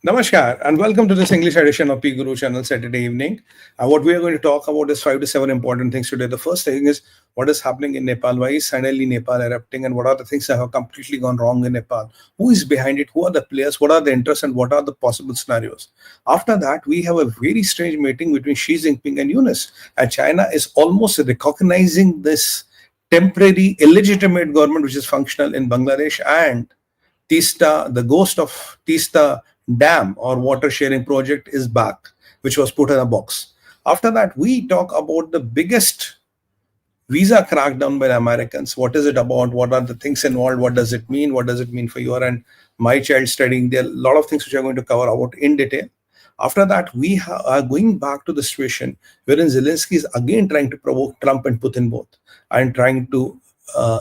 Namaskar and welcome to this English edition of P Guru channel Saturday evening. What we are going to talk about is 5 to 7 important things today. The first thing is what is happening in Nepal, why is suddenly Nepal erupting, and what are the things that have completely gone wrong in Nepal? Who is behind it? Who are the players? What are the interests and what are the possible scenarios? After that, we have a very strange meeting between Xi Jinping and Yunus, and China is almost recognizing this temporary illegitimate government which is functional in Bangladesh, and 𝗏𝗏𝗏𝗏, the ghost of 𝗏𝗏𝗏𝗏 dam or water sharing project is back, which was put in a box. After that, we talk about the biggest visa crackdown by the Americans. What is it about? What are the things involved? What does it mean? What does it mean for your and my child studying? There are a lot of things which I'm going to cover about in detail. After that, we are going back to the situation wherein Zelensky is again trying to provoke Trump and Putin both and trying to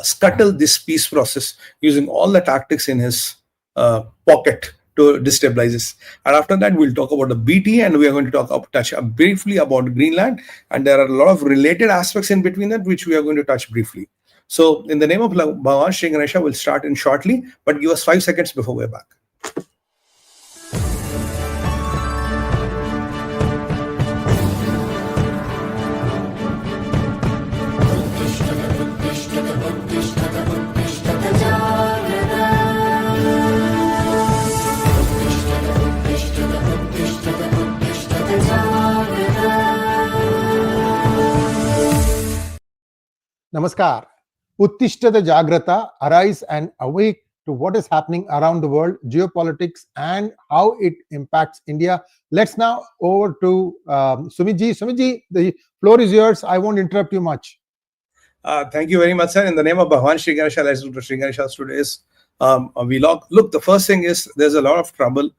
scuttle this peace process using all the tactics in his pocket to destabilize this. And after that, we'll talk about the BTA, and we are going to touch briefly about Greenland. And there are a lot of related aspects in between that, which we are going to touch briefly. So in the name of Bhagwan Sree Ganesha, we'll start in shortly, but give us 5 seconds before we're back. Namaskar. 𝗤𝗏𝗘𝗏𝗏 𝗥𝗘𝗙𝗪, arise and awake to what is happening around the world, geopolitics, and how it impacts India. Let's now over to Sumit-ji. Sumit-ji, the floor is yours. I won't interrupt you much. Thank you very much, sir. In the name of Bhagwan Sree Ganesha, let's do Sree Ganesha's today's vlog. Look, the first thing is there's a lot of trouble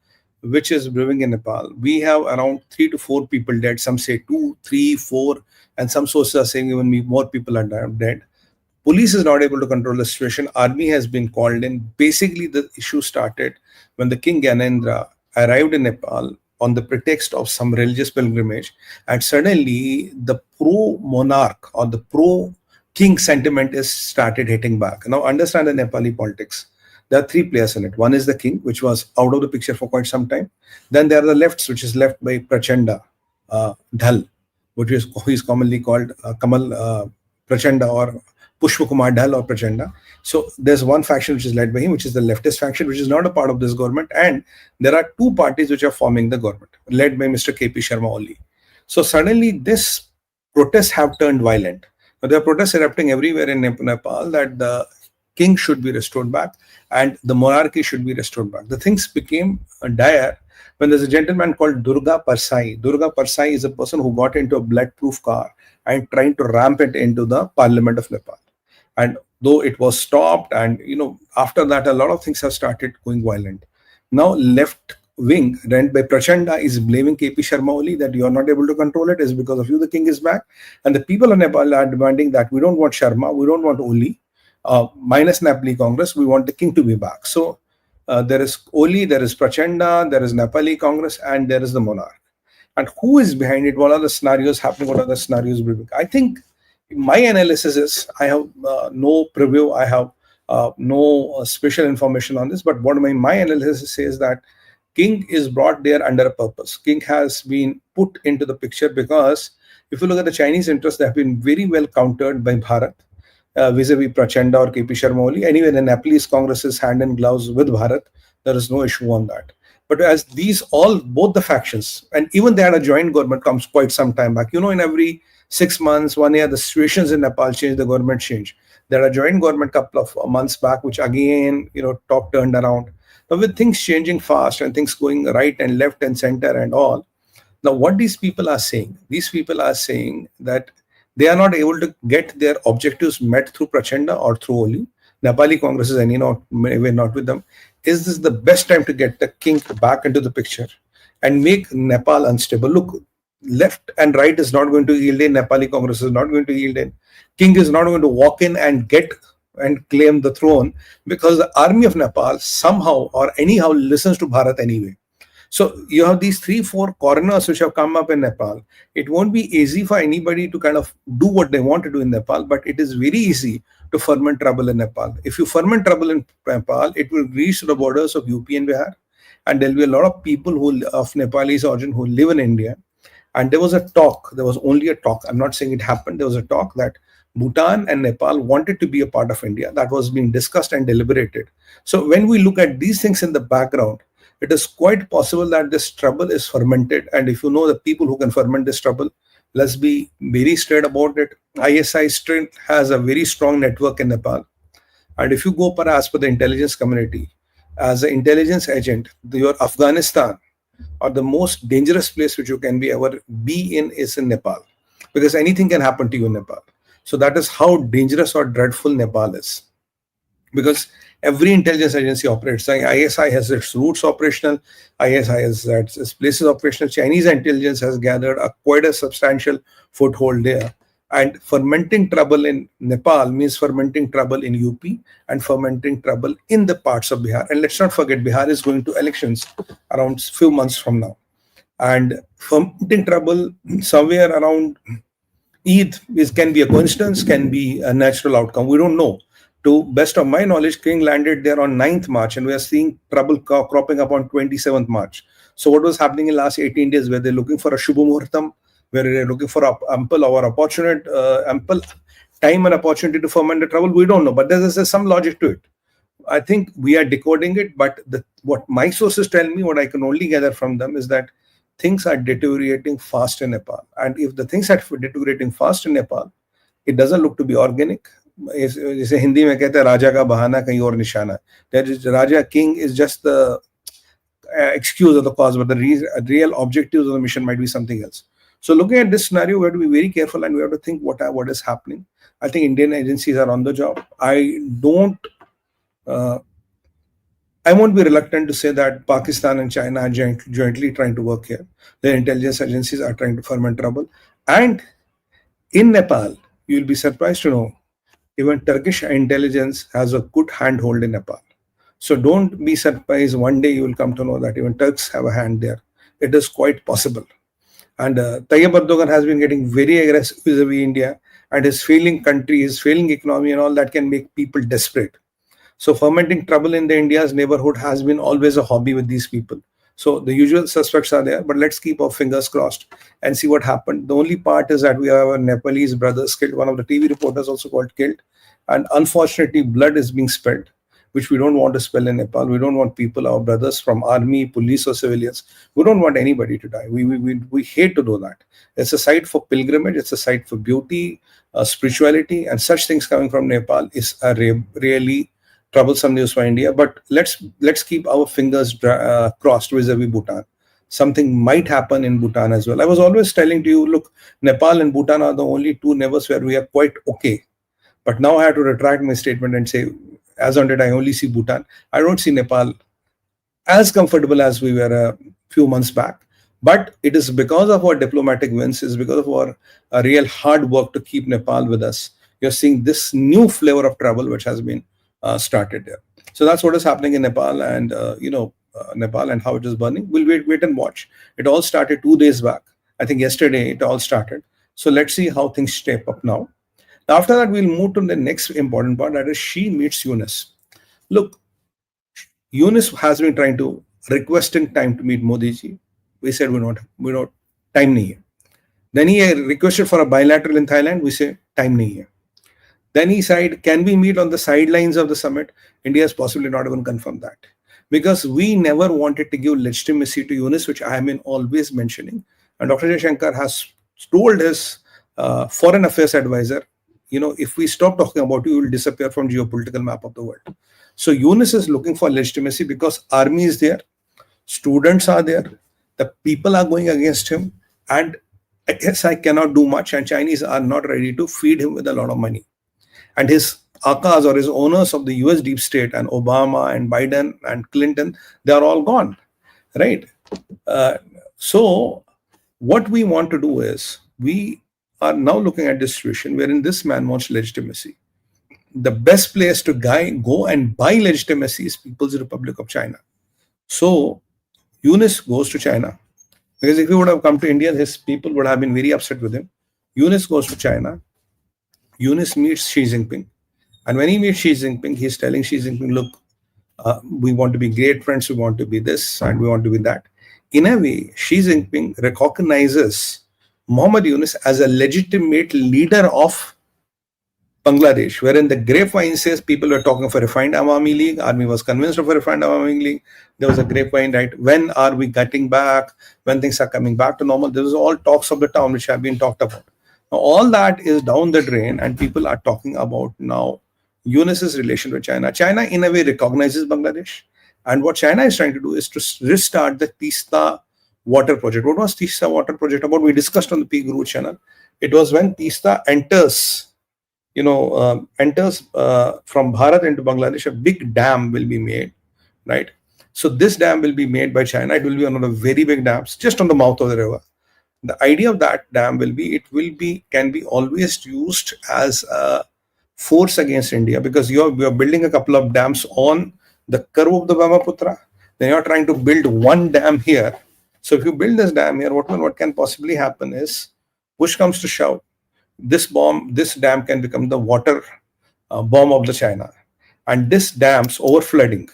which is brewing in Nepal. We have around 3 to 4 people dead. Some say 2, 3, 4, and some sources are saying even more people are dead. Police is not able to control the situation. Army has been called in. Basically, the issue started when the King Gyanendra arrived in Nepal on the pretext of some religious pilgrimage, and suddenly the pro-monarch or the pro-king sentiment is started hitting back. Now, understand the Nepali politics. There are 3 players in it. One is the king, which was out of the picture for quite some time. Then there are the lefts, which is left by Prachanda Dhal, which is commonly called Kamal Prachanda or Pushpakumar Dhal or Prachanda. So there's one faction which is led by him, which is the leftist faction, which is not a part of this government. And there are 2 parties which are forming the government, led by Mr. K P Oli. So suddenly this protests have turned violent. Now, there are protests erupting everywhere in Nepal that the king should be restored back and the monarchy should be restored back. The things became dire when there's a gentleman called 𝗤𝗏𝗏𝗏𝗏. 𝗤𝗏𝗏𝗏𝗏 is a person who got into a blood-proof car and trying to ramp it into the parliament of Nepal. And though it was stopped, and after that, a lot of things have started going violent. Now, left wing, led by Prachanda, is blaming K P Oli that you are not able to control it. It's because of you the king is back. And the people of Nepal are demanding that we don't want Sharma, we don't want Oli, minus Nepali Congress, we want the king to be back. So there is Oli, there is Prachanda, there is Nepali Congress, and there is the monarch. And who is behind it? What are the scenarios happening? What are the scenarios brewing? I think my analysis is, I have no preview, I have no special information on this, but what my analysis says that king is brought there under a purpose. King has been put into the picture because if you look at the Chinese interests, they have been very well countered by Bharat vis-a-vis Prachanda or K P Oli. Anyway, the Nepalese Congress is hand in gloves with Bharat. There is no issue on that. But as both the factions, and even they had a joint government comes quite some time back. In every 6 months, 1 year, the situations in Nepal change, the government change. There are joint government couple of months back, which again, talk turned around. Now with things changing fast and things going right and left and center and all. Now what these people are saying that they are not able to get their objectives met through Prachanda or through Oli. Nepali Congress is not with them. Is this the best time to get the king back into the picture and make Nepal unstable? Look, left and right is not going to yield in. Nepali Congress is not going to yield in. King is not going to walk in and get and claim the throne because the army of Nepal somehow or anyhow listens to Bharat anyway. So you have these 3-4 corners which have come up in Nepal. It won't be easy for anybody to kind of do what they want to do in Nepal, but it is very easy to ferment trouble in Nepal. If you ferment trouble in Nepal, it will reach the borders of UP and Bihar. and there'll be a lot of people of Nepalese origin who live in India. And there was a talk, there was only a talk, I'm not saying it happened, there was a talk that Bhutan and Nepal wanted to be a part of India. That was being discussed and deliberated. So when we look at these things in the background, it is quite possible that this trouble is fermented. And if you know the people who can ferment this trouble, let's be very straight about it. ISI strength has a very strong network in Nepal. And if you go as per the intelligence community, as an intelligence agent, your Afghanistan or the most dangerous place which you can ever be in is in Nepal, because anything can happen to you in Nepal. So that is how dangerous or dreadful Nepal is, because every intelligence agency operates. ISI has its roots operational, ISI has its places operational. Chinese intelligence has gathered quite a substantial foothold there. And fermenting trouble in Nepal means fermenting trouble in UP and fermenting trouble in the parts of Bihar. And let's not forget, Bihar is going to elections around a few months from now. And fermenting trouble somewhere around Eid can be a coincidence, can be a natural outcome. We don't know. To best of my knowledge, King landed there on 9th March, and we are seeing trouble cropping up on 27th March. So what was happening in the last 18 days, where they're looking for a Shubha Muhurtam, where they're looking for ample time and opportunity to ferment the trouble, we don't know. But there's some logic to it. I think we are decoding it, but what my sources tell me, what I can only gather from them, is that things are deteriorating fast in Nepal. And if the things are deteriorating fast in Nepal, it doesn't look to be organic. जैसे हिंदी में कहते हैं राजा का बहाना कहीं और निशाना. That is, Raja King is just the excuse of the cause, but the real objectives of the mission might be something else. So looking at this scenario, we have to be very careful, and we have to think what is happening. I think Indian agencies are on the job. I won't be reluctant to say that Pakistan and China are jointly trying to work here. Their intelligence agencies are trying to ferment trouble. And in Nepal, you'll be surprised to know, even Turkish intelligence has a good handhold in Nepal. So don't be surprised, one day you will come to know that even Turks have a hand there. It is quite possible. And Tayyip Erdogan has been getting very aggressive vis-a-vis India, and his failing country, his failing economy and all that can make people desperate. So fermenting trouble in India's neighborhood has been always a hobby with these people. So the usual suspects are there, but let's keep our fingers crossed and see what happened. The only part is that we have our Nepalese brothers killed. One of the TV reporters also got killed. And unfortunately, blood is being spilled, which we don't want to spill in Nepal. We don't want people, our brothers from army, police or civilians. We don't want anybody to die. We hate to do that. It's a site for pilgrimage. It's a site for beauty, spirituality, and such things coming from Nepal is a really troublesome news for India. But let's keep our fingers crossed vis-a-vis Bhutan. Something might happen in Bhutan as well. I was always telling to you, look, Nepal and Bhutan are the only two neighbors where we are quite okay. But now I have to retract my statement and say, as on date, I only see Bhutan. I don't see Nepal as comfortable as we were a few months back. But it is because of our diplomatic wins, it's because of our real hard work to keep Nepal with us. You're seeing this new flavor of trouble which has been started there. So that's what is happening in Nepal, and Nepal and how it is burning. We'll wait and watch. It all started 2 days back. I think yesterday it all started. So let's see how things shape up now. After that, we'll move to the next important part, that is she meets Yunus. Look, Yunus has been trying to requesting time to meet Modi ji. We said we don't time nahi hai. Then he requested for a bilateral in Thailand. We say time nahi hai. Then he said, can we meet on the sidelines of the summit? India has possibly not even confirmed that, because we never wanted to give legitimacy to Yunus, which I have been always mentioning. And Dr. Jaishankar has told his foreign affairs advisor, if we stop talking about you will disappear from geopolitical map of the world. So Yunus is looking for legitimacy because army is there, students are there, the people are going against him, and I guess I cannot do much, and Chinese are not ready to feed him with a lot of money. And his akas or his owners of the US deep state and Obama and Biden and Clinton, they are all gone, right? So what we want to do is, we are now looking at this situation wherein this man wants legitimacy. The best place to go and buy legitimacy is People's Republic of China. So Yunus goes to China, because if he would have come to India, his people would have been very upset with him. Yunus goes to China. Yunus meets Xi Jinping. And when he meets Xi Jinping, he's telling Xi Jinping, look, We want to be great friends, we want to be this, and we want to be that. In a way, Xi Jinping recognizes Muhammad Yunus as a legitimate leader of Bangladesh, wherein the grapevine says people were talking of a refined Awami League, army was convinced of a refined Awami League. There was a grapevine, right? When are we getting back? When things are coming back to normal? This is all talks of the town which have been talked about. Now, all that is down the drain, and people are talking about now Yunus's relation with China. China, in a way, recognizes Bangladesh. And what China is trying to do is to restart the 𝗤𝗓 water project. What was 𝗤𝗓 water project about? We discussed on the P Guru channel. It was when 𝗤𝗓 enters from Bharat into Bangladesh, a big dam will be made, right? So this dam will be made by China. It will be one of the very big dams just on the mouth of the river. The idea of that dam will be, can be always used as a force against India, because we are building a couple of dams on the curve of the Brahmaputra. Then you are trying to build one dam here. So if you build this dam here, what can possibly happen is, push comes to shove, this dam can become the water bomb of the China. And this dam's overflooding,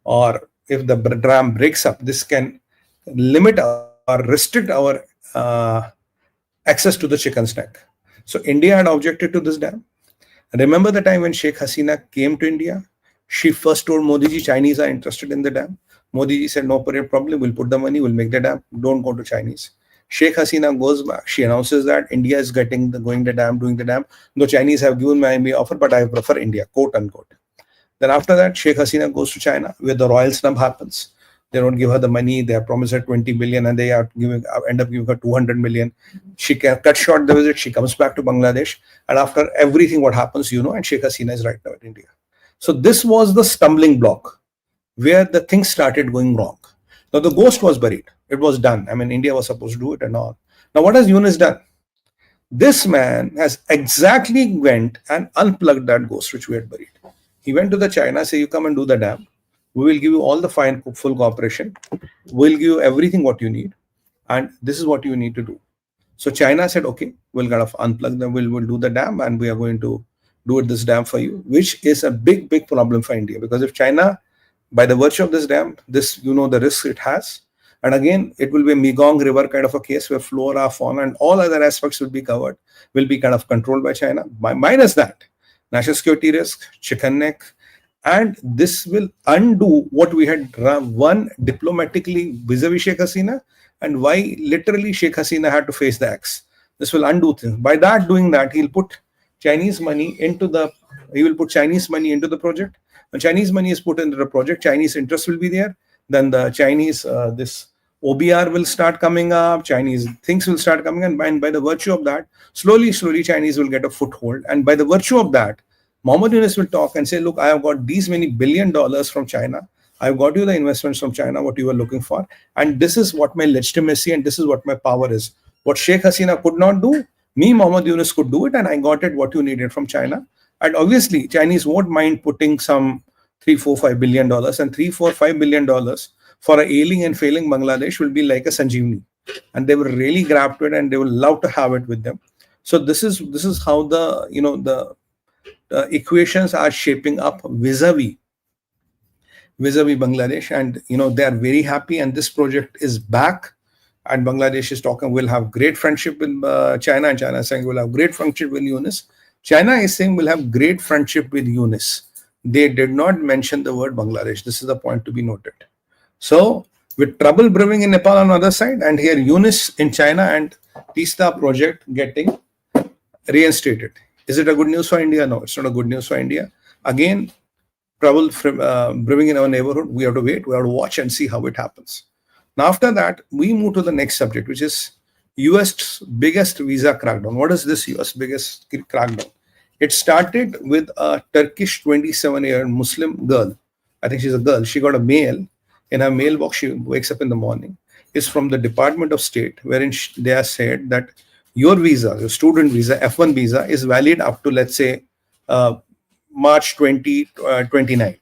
or if the dam breaks up, this can limit or restrict our access to the chicken's neck. So India had objected to this dam. Remember the time when Sheikh Hasina came to India? She first told Modi ji, Chinese are interested in the dam. Modi ji said, no problem, we'll put the money, we'll make the dam, don't go to Chinese. Sheikh Hasina goes back, she announces that India is doing the dam, though Chinese have given me offer, but I prefer India, quote unquote. Then after that, Sheikh Hasina goes to China, where the royal snub happens. They don't give her the money, they have promised her 20 billion, and they end up giving her 200 million. She cut short the visit, she comes back to Bangladesh, and after everything what happens, and Sheikh Hasina is right now in India. So this was the stumbling block where the things started going wrong. Now the ghost was buried. It was done. I mean, India was supposed to do it and all. Now what has Yunus done? This man has exactly went and unplugged that ghost which we had buried. He went to the China, say, you come and do the dam. We will give you all the full cooperation. We'll give you everything what you need. And this is what you need to do. So China said, okay, we'll kind of unplug them. We'll do the dam, and we are going to do this dam for you, which is a big problem for India. Because if China, by the virtue of this dam, the risk it has. And again, it will be a Mekong River kind of a case where flora, fauna, and all other aspects will be covered, will be kind of controlled by China. Minus that, national security risk, chicken neck, and this will undo what we had won diplomatically vis-a-vis Sheikh Hasina, and why literally Sheikh Hasina had to face the axe. This will undo things. By doing that, he'll put Chinese money into the project. When Chinese money is put into the project, Chinese interest will be there. Then the Chinese, this OBR will start coming up, Chinese things will start coming, and by the virtue of that, slowly Chinese will get a foothold. And by the virtue of that, Muhammad Yunus will talk and say, look, I have got these many $1 billion from China. I've got you the investments from China, what you were looking for. And this is what my legitimacy and this is what my power is. What Sheikh Hasina could not do, me, Muhammad Yunus, could do it, and I got it what you needed from China. And obviously, Chinese won't mind putting some $3, $4, $5 billion, and $3, $4, $5 billion for a ailing and failing Bangladesh will be like a Sanjeevani. And they will really grab to it, and they will love to have it with them. So this is how the equations are shaping up vis-a-vis Bangladesh, and they are very happy, and this project is back, and Bangladesh is talking we'll have great friendship with China, and China is saying we'll have great friendship with Yunus. China is saying we'll have great friendship with Yunus. They did not mention the word Bangladesh. This is the point to be noted. So with trouble brewing in Nepal on the other side, and here Yunus in China and 𝗤𝗓 project getting reinstated. Is it a good news for India? No, it's not a good news for India. Again, trouble brewing in our neighborhood. We have to wait. We have to watch and see how it happens. Now, after that, we move to the next subject, which is US biggest visa crackdown. What is this US biggest crackdown? It started with a Turkish 27-year Muslim girl. I think she's a girl. She got a mail. In her mailbox, she wakes up in the morning. It's from the Department of State, wherein they are said that your visa, your student visa, F1 visa, is valid up to, let's say, March 2029.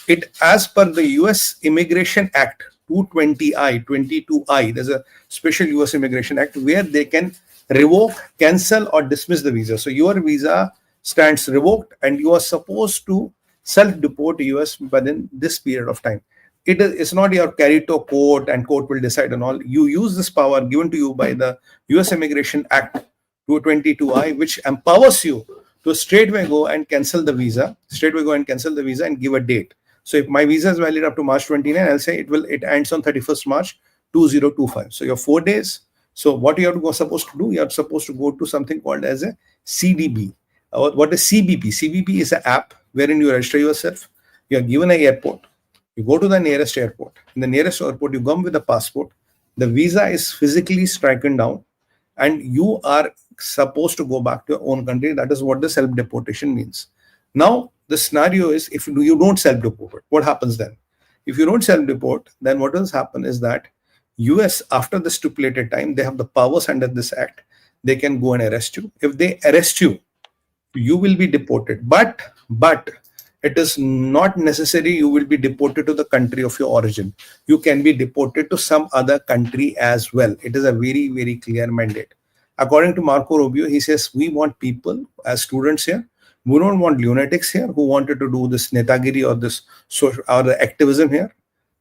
It, as per the US Immigration Act 22I, there's a special US Immigration Act where they can revoke, cancel, or dismiss the visa. So your visa stands revoked, and you are supposed to self-deport US within this period of time. It's not your carry to court and court will decide and all. You use this power given to you by the US Immigration Act 222I, which empowers you to straightway go and cancel the visa, and give a date. So if my visa is valid up to March 29, I'll say it ends on 31st March 2025. So your 4 days. So what you are supposed to do, you are supposed to go to something called as a CDB. What is CBP? CBP is an app wherein you register yourself. You are given an airport. You go to the nearest airport. In the nearest airport, you come with a passport. The visa is physically stricken down, and you are supposed to go back to your own country. That is what the self-deportation means. Now, the scenario is if you don't self-deport, what happens then? If you don't self-deport, then what will happen is that US, after the stipulated time, they have the powers under this act. They can go and arrest you. If they arrest you, you will be deported. But it is not necessary you will be deported to the country of your origin. You can be deported to some other country as well. It is a very, very clear mandate. According to Marco Rubio, he says, we want people as students here. We don't want lunatics here who wanted to do this 𝗦𝗥𝗙𝗧𝗏 or this social or the activism here.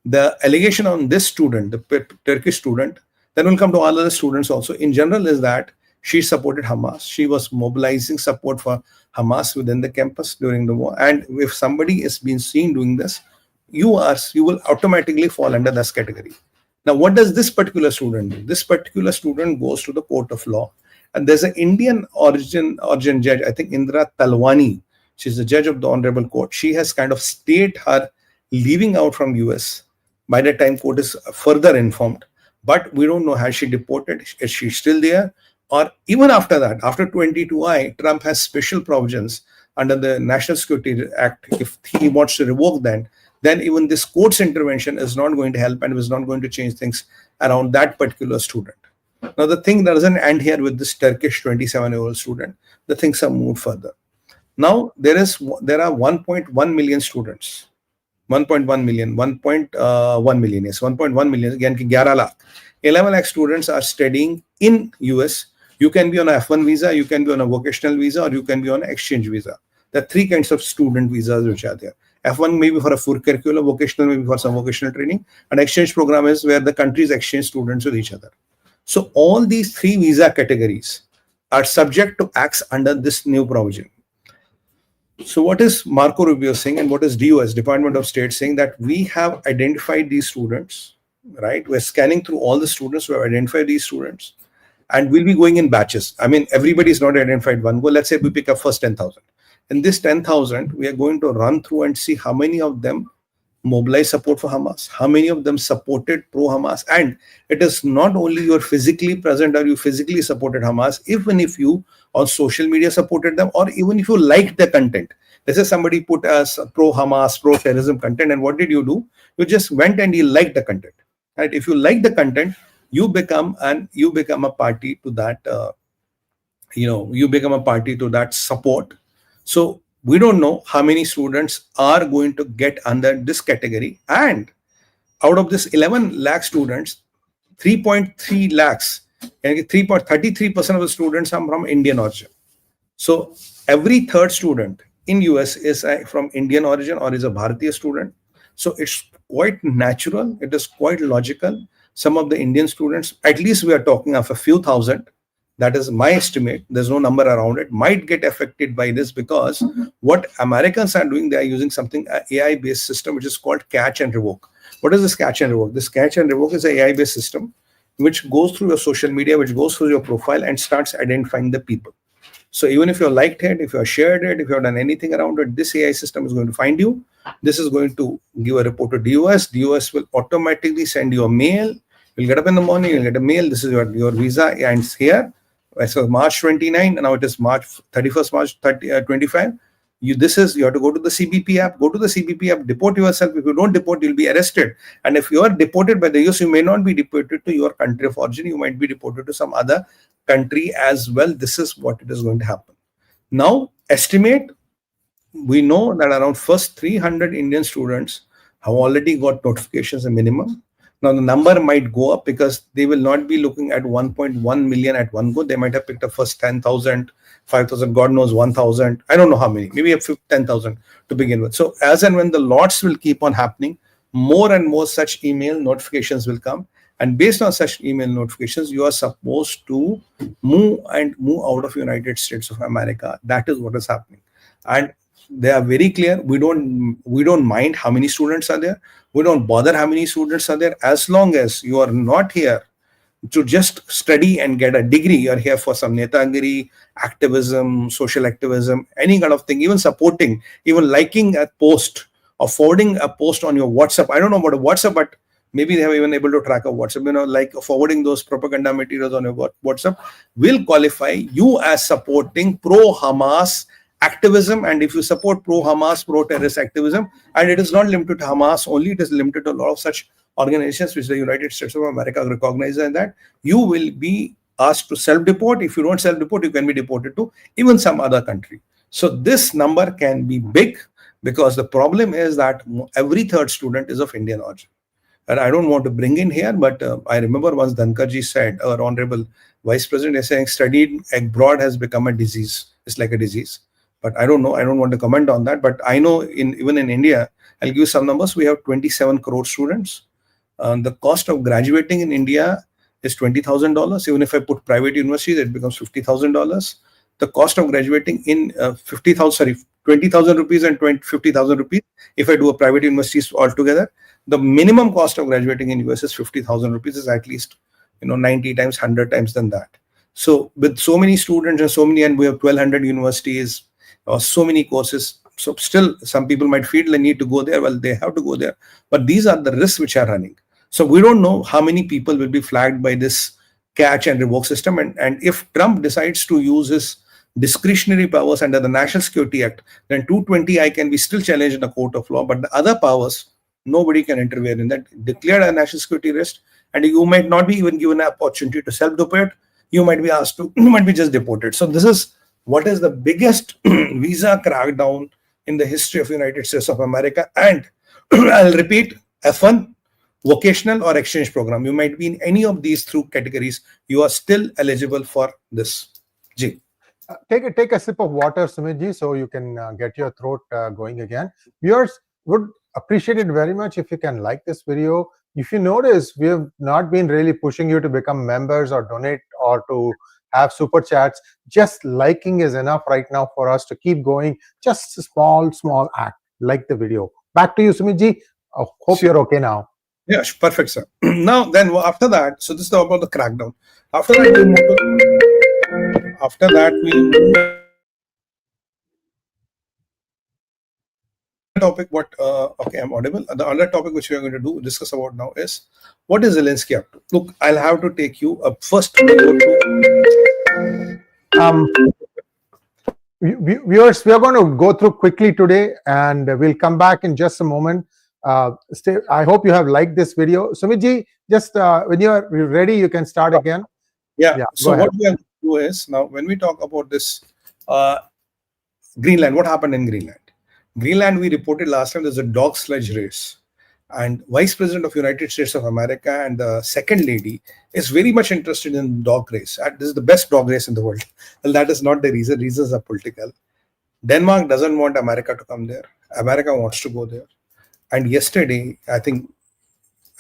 The allegation on this student, the Turkish student, then will come to all other students also. In general, is that she supported Hamas. She was mobilizing support for Hamas within the campus during the war. And if somebody is being seen doing this, you will automatically fall under this category. Now, what does this particular student do? This particular student goes to the court of law, and there's an Indian origin judge, I think Indra Talwani. She's the judge of the Honorable Court. She has kind of stayed her leaving out from US by the time court is further informed. But we don't know, has she deported? Is she still there? Or even after that, after 22I, Trump has special provisions under the National Security Act. If he wants to revoke that, then even this court's intervention is not going to help and is not going to change things around that particular student. Now, the thing doesn't end here with this Turkish 27-year-old student. The things have moved further. Now, there are 1.1 million students. 1.1 million, 1.1 million, yes, 1.1 million, again, 11 lakh. 11 lakh students are studying in US. You can be on a F1 visa, you can be on a vocational visa, or you can be on an exchange visa. There are 3 kinds of student visas which are there. F1 may be for a full curriculum, vocational may be for some vocational training, and exchange program is where the countries exchange students with each other. So all these 3 visa categories are subject to acts under this new provision. So what is Marco Rubio saying and what is DOS, Department of State, saying? That we have identified these students, right? We're scanning through all the students, we have identified these students, and we'll be going in batches. I mean, everybody is not identified one go. Let's say we pick up first 10,000. In this 10,000, we are going to run through and see how many of them mobilize support for Hamas, how many of them supported pro-Hamas. And it is not only you're physically present or you physically supported Hamas, even if you on social media supported them, or even if you liked the content. Let's say somebody put as pro-Hamas, pro-terrorism content, and what did you do? You just went and you liked the content. Right? If you like the content, you become a party to that. You become a party to that support. So we don't know how many students are going to get under this category. And out of this 11 lakh students, 3.3 lakhs, and 33% of the students are from Indian origin. So every third student in US is from Indian origin or is a Bharatiya student. So it's quite natural. It is quite logical. Some of the Indian students, at least we are talking of a few thousand, that is my estimate, there's no number around it, might get affected by this, because what Americans are doing, they are using something, an AI-based system, which is called catch and revoke. What is this catch and revoke? This catch and revoke is an AI-based system which goes through your social media, which goes through your profile and starts identifying the people. So even if you liked it, if you have shared it, if you have done anything around it, this AI system is going to find you. This is going to give a report to DOS. DOS will automatically send you a mail. You'll get up in the morning, you'll get a mail. This is your visa ends here. So March 29, now it is March 31st, March 25. You have to go to the CBP app. Go to the CBP app, deport yourself. If you don't deport, you'll be arrested. And if you are deported by the US, you may not be deported to your country of origin. You might be deported to some other country as well. This is what it is going to happen. Now, estimate, we know that around first 300 Indian students have already got notifications, a minimum. Now, the number might go up because they will not be looking at 1.1 million at one go. They might have picked up first 10,000, 5,000, God knows 1,000. I don't know how many, maybe 10,000 to begin with. So as and when the lots will keep on happening, more and more such email notifications will come. And based on such email notifications, you are supposed to move out of United States of America. That is what is happening. And they are very clear. We don't mind how many students are there. We don't bother how many students are there. As long as you are not here to just study and get a degree, you're here for some netagiri, activism, social activism, any kind of thing, even supporting, even liking a post or forwarding a post on your WhatsApp. I don't know about a WhatsApp, but maybe they have even able to track a WhatsApp, like forwarding those propaganda materials on your WhatsApp will qualify you as supporting pro-Hamas activism. And if you support pro-Hamas, pro-terrorist activism, and it is not limited to Hamas only, it is limited to a lot of such organizations which the United States of America recognizes, and that you will be asked to self-deport. If you don't self-deport, you can be deported to even some other country. So this number can be big, because the problem is that every third student is of Indian origin. And I don't want to bring in here, but I remember once 𝗥𝗘𝗙𝗧𝗪 said, our Honorable Vice President is saying, studied abroad has become a disease. It's like a disease. But I don't know. I don't want to comment on that. But I know even in India, I'll give you some numbers. We have 27 crore students. The cost of graduating in India is $20,000. Even if I put private universities, it becomes $50,000. The cost of graduating in 20,000 rupees and 50,000 rupees. If I do a private universities altogether, the minimum cost of graduating in US is 50,000 rupees, is at least 90 times, 100 times than that. So with so many students and so many, and we have 1,200 universities or so many courses. So still some people might feel the need to go there. Well, they have to go there. But these are the risks which are running. So we don't know how many people will be flagged by this catch and revoke system. And if Trump decides to use his discretionary powers under the National Security Act, then 220I can be still challenged in a court of law. But the other powers, nobody can interfere in that. Declared a national security risk, and you might not be even given an opportunity to self-deport. You might be asked to, you might be just deported. So this is what is the biggest visa crackdown in the history of United States of America. And I'll repeat, F1, vocational or exchange program. You might be in any of these three categories. You are still eligible for this. Ji. Take a sip of water, Sumit, so you can get your throat going again. Viewers would appreciate it very much if you can like this video. If you notice, we have not been really pushing you to become members or donate or to have super chats. Just liking is enough right now for us to keep going. Just a small act. Like the video. Back to you, Sumit. Hope you're okay now. Yeah, perfect, sir. Now, then after that, so this is about the crackdown. After that, we move to topic. Okay, I'm audible. The other topic which we are going to discuss about now is what is Zelensky up to? Look, I'll have to take you up first. Viewers, we are going to go through quickly today, and we'll come back in just a moment. I hope you have liked this video. Sumit, just when you're ready, you can start again. Yeah. So what we are going to do is, now when we talk about this Greenland, what happened in Greenland? Greenland, we reported last time, there's a dog sledge race, and Vice President of United States of America and the second lady is very much interested in dog race. This is the best dog race in the world. Well, that is not the reason. Reasons are political. Denmark doesn't want America to come there. America wants to go there. And yesterday, I think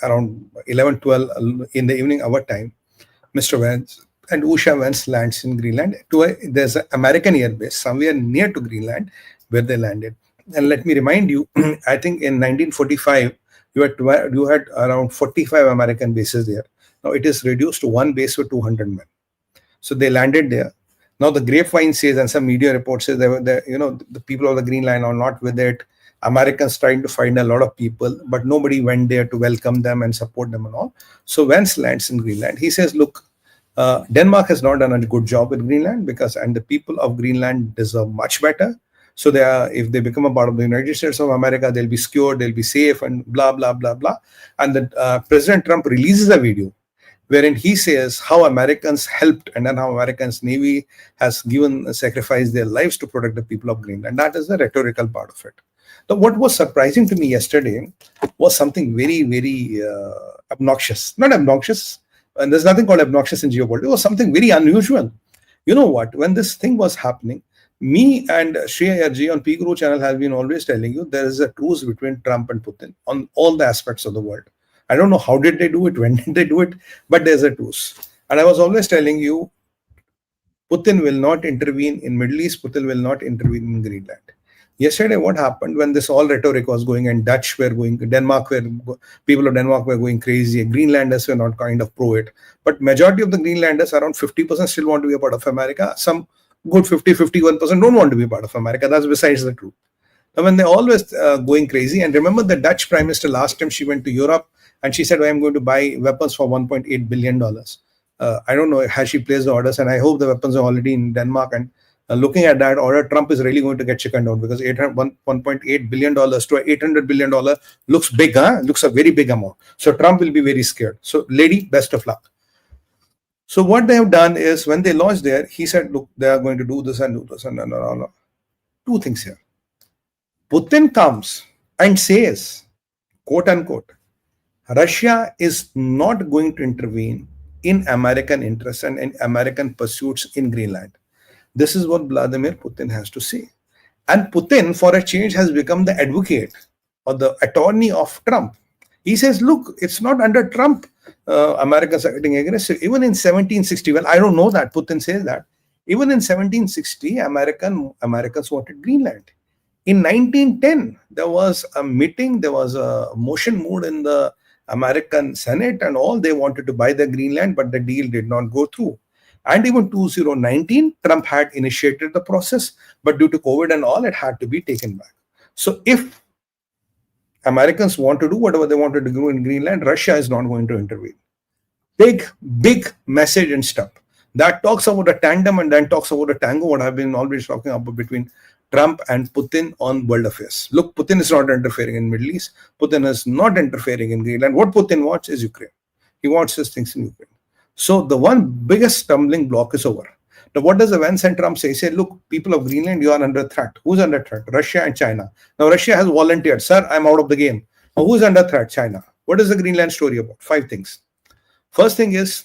around 11-12 in the evening our time, Mr. Vance and 𝗟𝗏 Vance lands in Greenland. There's an American airbase somewhere near to Greenland where they landed. And let me remind you, I think in 1945, you had around 45 American bases there. Now it is reduced to one base with 200 men. So they landed there. Now the grapevine says, and some media reports say, the people of the Greenland are not with it. Americans trying to find a lot of people, but nobody went there to welcome them and support them and all. So Vance lands in Greenland. He says, look, Denmark has not done a good job with Greenland and the people of Greenland deserve much better. So if they become a part of the United States of America, they'll be secure, they'll be safe, and blah, blah, blah, blah. And President Trump releases a video wherein he says how Americans helped and then how Americans Navy has sacrificed their lives to protect the people of Greenland. That is the rhetorical part of it. Now, what was surprising to me yesterday was something very, very obnoxious. Not obnoxious, and there's nothing called obnoxious in geopolitics. It was something very unusual. You know what? When this thing was happening, me and Sree Iyer on P Guru channel has been always telling you there is a truce between Trump and Putin on all the aspects of the world. I don't know how did they do it, when did they do it, but there's a truce. And I was always telling you, Putin will not intervene in Middle East, Putin will not intervene in Greenland. Yesterday, what happened when this all rhetoric was going and Dutch were going, Denmark were, people of Denmark were going crazy, Greenlanders were not kind of pro it. But majority of the Greenlanders, around 50% still want to be a part of America. Some good 51% don't want to be part of America. That's besides the truth. Now, when they're always going crazy, and remember the Dutch Prime Minister last time she went to Europe and she said, I am going to buy weapons for $1.8 billion. I don't know, has she placed the orders? And I hope the weapons are already in Denmark. And looking at that order, Trump is really going to get chickened out because $1.8 billion to $800 billion looks big, huh? Looks a very big amount. So Trump will be very scared. So lady, best of luck. So what they have done is when they launched there, he said, look, they are going to do this and do this and two things here. Putin comes and says, quote unquote, Russia is not going to intervene in American interests and in American pursuits in Greenland. This is what Vladimir Putin has to say. And Putin, for a change, has become the advocate or the attorney of Trump. He says, look, it's not under Trump Americans are getting aggressive. Even in 1760, well, I don't know that. Putin says that. Even in 1760, Americans wanted Greenland. In 1910, there was a meeting, there was a motion moved in the American Senate and all. They wanted to buy the Greenland, but the deal did not go through. And even 2019, Trump had initiated the process, but due to COVID and all, it had to be taken back. So if Americans want to do whatever they wanted to do in Greenland, Russia is not going to intervene. Big message and stuff. That talks about a tandem and then talks about a tango, what I've been always talking about between Trump and Putin on world affairs. Look, Putin is not interfering in Middle East. Putin is not interfering in Greenland. What Putin wants is Ukraine. He wants his things in Ukraine. So the one biggest stumbling block is over. Now, what does Vance and Trump say? He said, look, people of Greenland, you are under threat. Who's under threat? Russia and China. Now, Russia has volunteered. Sir, I'm out of the game. Now, who's under threat? China. What is the Greenland story about? 5 things. First thing is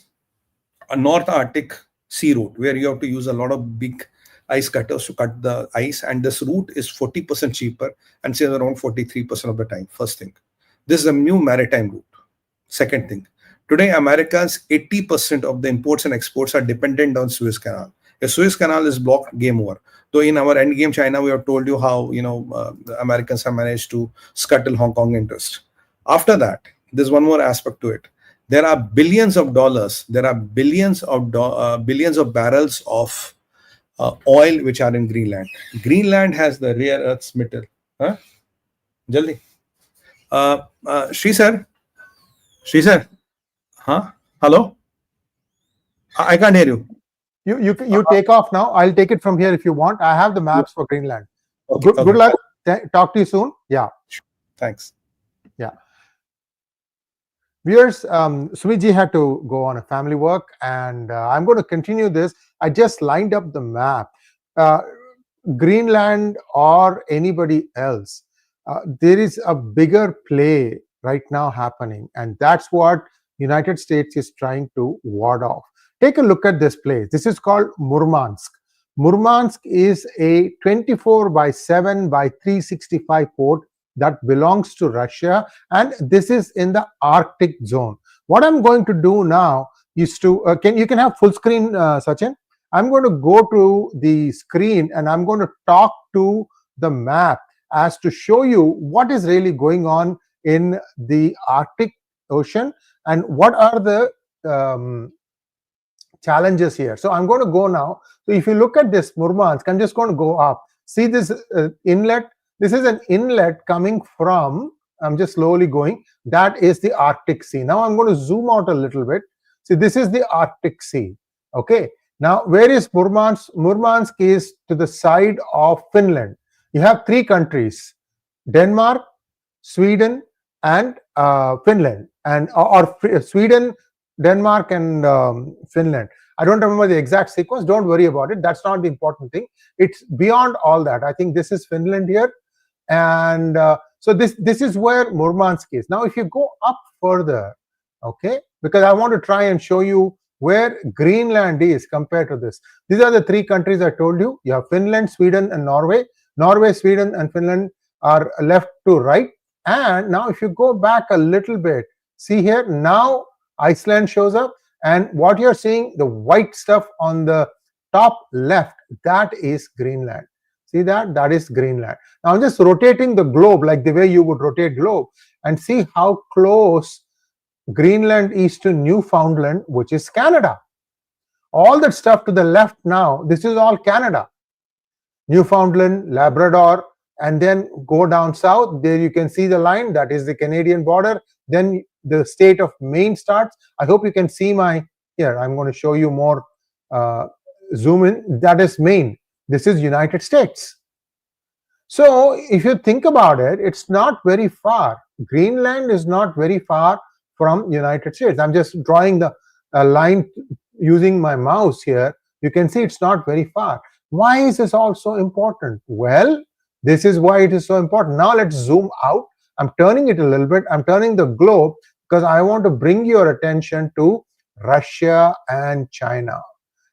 a North Arctic sea route where you have to use a lot of big ice cutters to cut the ice. And this route is 40% cheaper and saves around 43% of the time. First thing. This is a new maritime route. Second thing. Today, America's 80% of the imports and exports are dependent on Suez Canal. If Suez Canal is blocked, game over. Though in our endgame China, we have told you how the Americans have managed to scuttle Hong Kong interest. After that, there's one more aspect to it. There are billions of dollars. There are billions of barrels of oil which are in Greenland. Greenland has the rare earths metal. Huh? Jaldi. Sree sir. Huh? Hello? I can't hear you. You take off now. I'll take it from here if you want. I have the maps for Greenland. Okay, Good luck. Talk to you soon. Yeah. Thanks. Yeah. Viewers, 𝗟𝗍𝗍 had to go on a family work, and I'm going to continue this. I just lined up the map. Greenland or anybody else, there is a bigger play right now happening, and that's what United States is trying to ward off. Take a look at this place. This is called Murmansk. Murmansk is a 24/7 by 365 port that belongs to Russia, and this is in the Arctic zone. What I'm going to do now is to you can have full screen, Sachin. I'm going to go to the screen and I'm going to talk to the map as to show you what is really going on in the Arctic Ocean and what are the challenges here. So I'm going to go now. So if you look at this Murmansk, I'm just going to go up. See this inlet? This is an inlet coming from, I'm just slowly going, that is the Arctic Sea. Now I'm going to zoom out a little bit. See, this is the Arctic Sea. Okay. Now, where is Murmansk? Murmansk is to the side of Finland. You have 3 countries, Denmark, Sweden, and Finland, and or Sweden, Denmark, and Finland. I don't remember the exact sequence. Don't worry about it. That's not the important thing. It's beyond all that. I think this is Finland here. And so this is where Murmansk is. Now, if you go up further, okay, because I want to try and show you where Greenland is compared to this. These are the three countries I told you. You have Finland, Sweden, and Norway. Norway, Sweden, and Finland are left to right. And now if you go back a little bit, see here, now Iceland shows up. And what you're seeing, the white stuff on the top left, that is Greenland. See that? That is Greenland. Now I'm just rotating the globe like the way you would rotate globe, and see how close Greenland is to Newfoundland, which is Canada. All that stuff to the left now, this is all Canada. Newfoundland, Labrador, and then go down south. There you can see the line, that is the Canadian border. Then the state of Maine starts. I hope you can see my, here, I'm going to show you more, zoom in. That is Maine. This is United States. So if you think about it, it's not very far. Greenland is not very far from United States. I'm just drawing the line using my mouse here. You can see it's not very far. Why is this all so important? Well, this is why it is so important. Now let's zoom out. I'm turning it a little bit. I'm turning the globe because I want to bring your attention to Russia and China.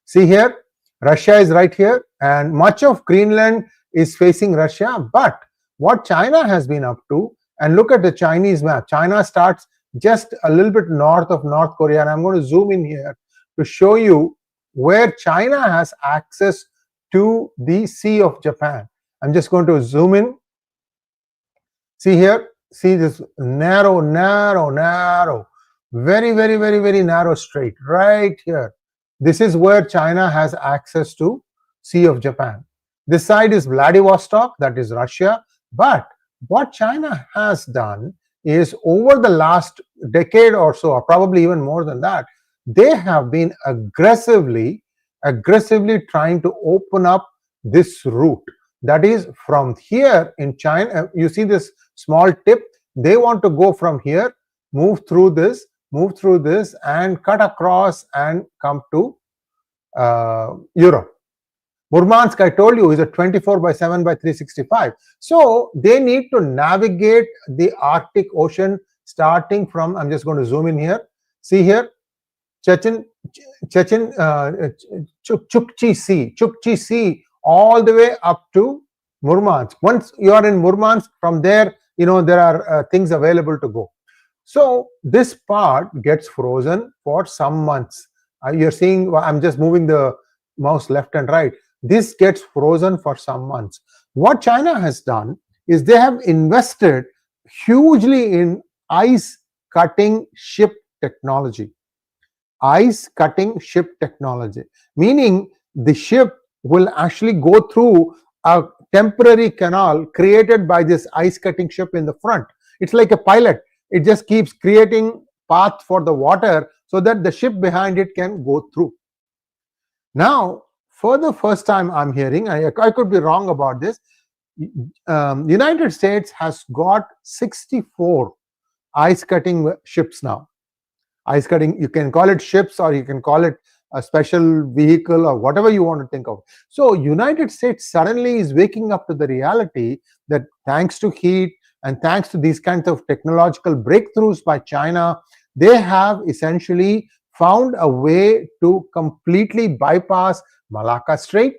See here, Russia is right here, and much of Greenland is facing Russia. But what China has been up to, and look at the Chinese map. China starts just a little bit north of North Korea, and I'm going to zoom in here to show you where China has access to the Sea of Japan. I'm just going to zoom in. See here, see this narrow, very narrow strait right here. This is where China has access to Sea of Japan. This side is Vladivostok, that is Russia. But what China has done is, over the last decade or so, or probably even more than that, they have been aggressively trying to open up this route. That is, from here in China, you see this small tip, they want to go from here, move through this, and cut across and come to Europe. Murmansk, I told you, is a 24/7/365. So they need to navigate the Arctic Ocean starting from, I'm just going to zoom in here. See here, Chukchi Sea, all the way up to Murmansk. Once you are in Murmansk, from there, there are things available to go. So this part gets frozen for some months. You're seeing, I'm just moving the mouse left and right. This gets frozen for some months. What China has done is they have invested hugely in ice cutting ship technology. Ice cutting ship technology, meaning the ship will actually go through a temporary canal created by this ice cutting ship in the front. It's like a pilot. It just keeps creating path for the water so that the ship behind it can go through. Now, for the first time I'm hearing, I could be wrong about this, United States has got 64 ice cutting ships now. Ice cutting, you can call it ships, or you can call it a special vehicle, or whatever you want to think of. So United States suddenly is waking up to the reality that thanks to heat and thanks to these kinds of technological breakthroughs by China, they have essentially found a way to completely bypass Malacca Strait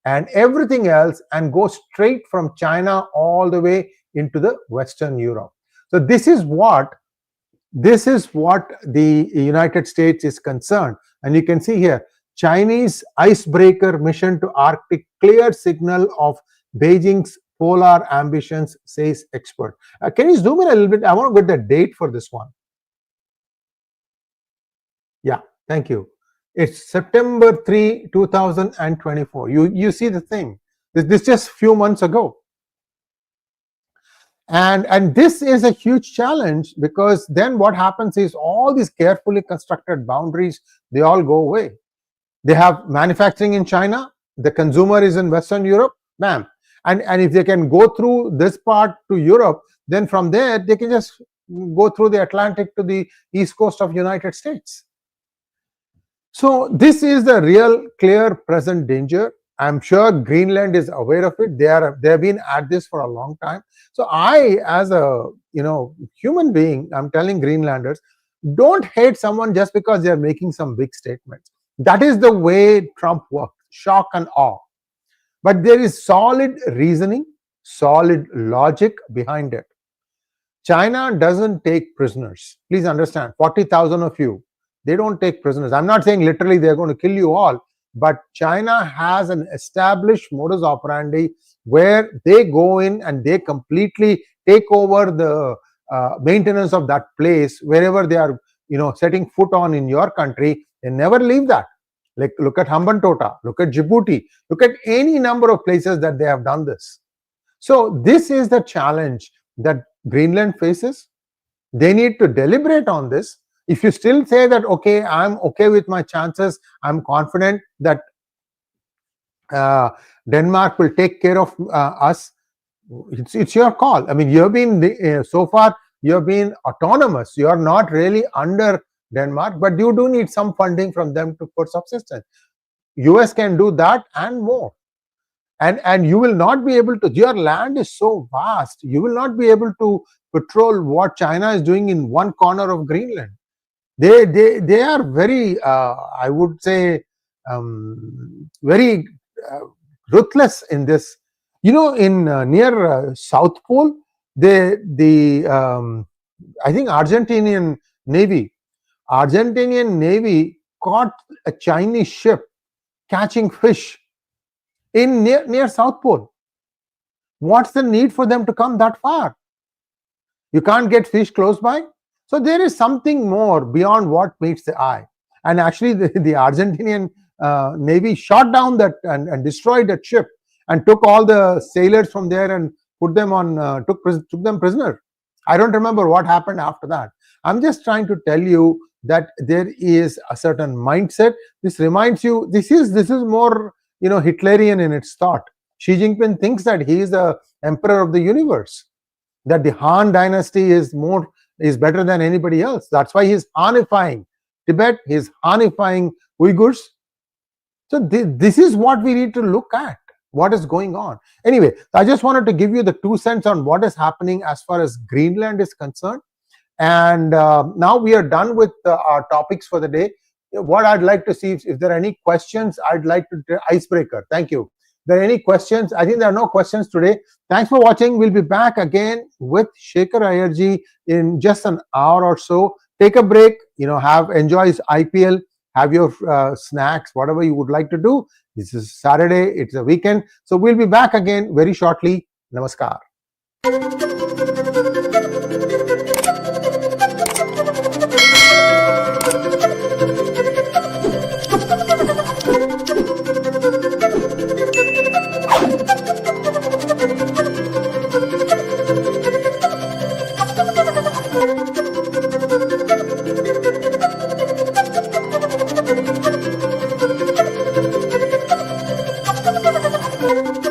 and everything else and go straight from China all the way into the Western Europe. So this is what the United States is concerned. And you can see here, Chinese icebreaker mission to Arctic, clear signal of Beijing's polar ambitions, says expert. Can you zoom in a little bit? I want to get the date for this one. Yeah, thank you. It's September 3, 2024. You see the thing. This just a few months ago. And this is a huge challenge, because then what happens is all these carefully constructed boundaries, they all go away. They have manufacturing in China, the consumer is in Western Europe, bam. And if they can go through this part to Europe, then from there they can just go through the Atlantic to the east coast of United States. So this is the real clear present danger. I'm sure Greenland is aware of it. They have been at this for a long time. So I, as a human being, I'm telling Greenlanders, Don't hate someone just because they're making some big statements. That is the way Trump works, shock and awe. But there is solid reasoning, solid logic behind it. China doesn't take prisoners. Please understand, 40,000 of you, they don't take prisoners. I'm not saying literally they're going to kill you all, but China has an established modus operandi where they go in and they completely take over the maintenance of that place wherever they are, setting foot on in your country. They never leave that. Like, look at 𝗏𝗏𝗏, look at Djibouti, look at any number of places that they have done this. So this is the challenge that Greenland faces. They need to deliberate on this. If you still say that, okay, I'm okay with my chances, I'm confident that Denmark will take care of us, it's your call. I mean, you've been so far, you've been autonomous. You're not really under Denmark, but you do need some funding from them for subsistence. US can do that and more. And you will not be able to, your land is so vast, you will not be able to patrol what China is doing in one corner of Greenland. They are very, I would say, very ruthless in this. In near South Pole, I think Argentinian Navy caught a Chinese ship catching fish in near South Pole. What's the need for them to come that far? You can't get fish close by. So there is something more beyond what meets the eye. And actually, the Argentinian Navy shot down that and destroyed that ship and took all the sailors from there and put them on took them prisoner. I don't remember what happened after that. I'm just trying to tell you that there is a certain mindset. This reminds you, this is more Hitlerian in its thought. Xi Jinping thinks that he is the emperor of the universe, that the Han dynasty is better than anybody else. That's why he's Hanifying Tibet, he's Hanifying Uyghurs. So this is what we need to look at, what is going on. Anyway, I just wanted to give you the 2 cents on what is happening as far as Greenland is concerned. And now we are done with our topics for the day. What I'd like to see, if there are any questions, I'd like to icebreaker. Thank you. If there are any questions? I think there are no questions today. Thanks for watching. We'll be back again with 𝗥𝗘𝗙𝗏 𝗢𝗏𝗔 in just an hour or so. Take a break, enjoy IPL, have your snacks, whatever you would like to do. This is Saturday, it's a weekend. So we'll be back again very shortly. Namaskar. Thank you.